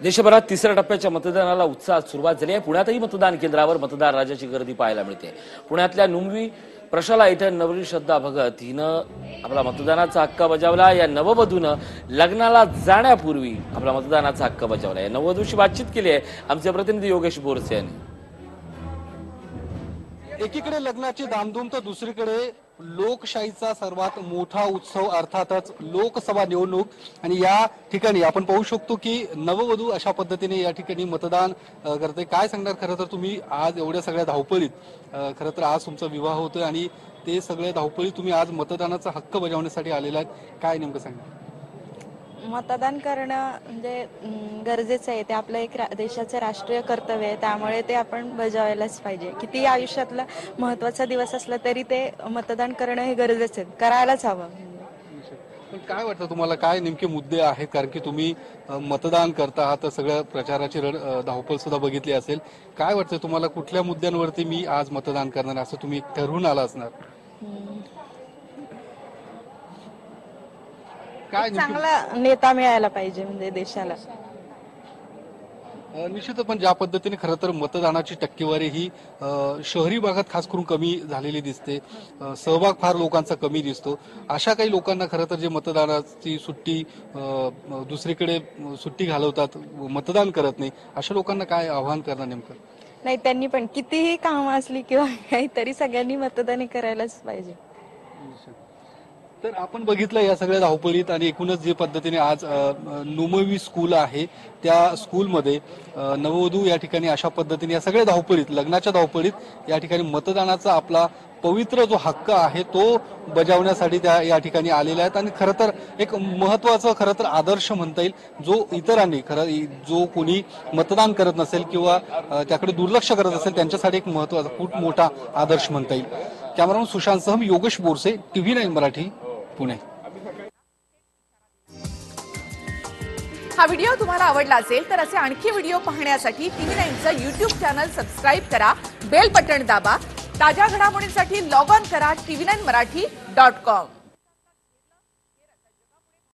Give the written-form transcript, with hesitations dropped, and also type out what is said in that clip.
देशभरात तिसऱ्या टप्प्याच्या मतदानाला उत्साहात सुरुवात झाली आहे। पुण्यातही मतदान केंद्रावर मतदार राजाची गर्दी पाहायला मिळते। पुण्यातल्या नुंबवी प्रशाला इथं नवरी श्रद्धा भगत हिनं आपला मतदानाचा हक्क बजावला। या नववधूनं लग्नाला जाण्यापूर्वी आपला मतदानाचा हक्क बजावला। या नववधूशी बातचीत केली आहे आमचे प्रतिनिधी योगेश बोरसे यांनी। एकीकडे लग्नाची धामधूम तर दुसरीकडे लोकशाहीचा सर्वात मोठा उत्सव अर्थातच लोकसभा निवडणूक। आणि या ठिकाणी आपण पाहू शकतो की नववधू अशा पद्धतीने या ठिकाणी मतदान करते। काय सांगणार खरं तर तुम्ही आज एवढ्या सगळ्या धावपळीत, खरं तर आज तुमचा विवाह होतोय आणि ते सगळे धावपळीत तुम्ही आज मतदानाचा हक्क बजावण्यासाठी आलेला आहेत, काय नेमकं सांगा? मतदान करणं म्हणजे गरजेचं आहे। ते आपलं एक देशाचं राष्ट्रीय कर्तव्य आहे, त्यामुळे ते आपण बजावायलाच पाहिजे। किती आयुष्यातला महत्त्वाचा दिवस असला तरी ते मतदान करणं हे गरजेचं आहे, करायलाच हवं। पण काय वाटतं तुम्हाला, काय नेमके मुद्दे आहेत? कारण की तुम्ही मतदान करता आहात, सगळ्या प्रचाराची धावपळ सुद्धा बघितली असेल। काय वाटतं तुम्हाला, कुठल्या मुद्द्यांवरती मी आज मतदान करणार असं तुम्ही ठरवून आला असणार? काय चांगला नेता मिळायला पाहिजे म्हणजे देशाला। निश्चितच, पण ज्या पद्धतीने खरं तर मतदानाची टक्केवारी ही शहरी भागात खास करून कमी झालेली दिसते, सहभाग फार लोकांचा कमी दिसतो। अशा काही लोकांना खरं तर जे मतदानाची सुट्टी दुसरीकडे सुट्टी घालवतात, मतदान करत नाही, अशा लोकांना काय आव्हान करणार नेमकं? नाही, त्यांनी पण कितीही कामं असली किंवा काही तरी सगळ्यांनी मतदान करायलाच पाहिजे। तर आपण बघितलं या सगळ्या धावपळीत आणि एकूणच जे पद्धतीने आज नुंबवी स्कूल आहे त्या स्कूलमध्ये नववधू या ठिकाणी अशा पद्धतीने या सगळ्या धावपळीत, लग्नाच्या धावपळीत या ठिकाणी मतदानाचा आपला पवित्र जो हक्क आहे तो बजावण्यासाठी त्या या ठिकाणी आलेल्या आहेत। आणि खरं तर एक महत्वाचं खरं तर आदर्श म्हणता येईल, जो इतरांनी जो कोणी मतदान करत नसेल किंवा त्याकडे दुर्लक्ष करत असेल त्यांच्यासाठी एक महत्वाचा खूप मोठा आदर्श म्हणता येईल। कॅमेरामन सुशांतसह मी योगेश बोरसे, TV9 मराठी, पुणे। हा व्हिडिओ तुम्हाला आवडला असेल तर असे आणखी व्हिडिओ पाहण्यासाठी TV9चं YouTube चॅनल सबस्क्राइब करा, बेल बटन दाबा। ताज्या घडामोडींसाठी लॉग ऑन करा tv9marathi.com।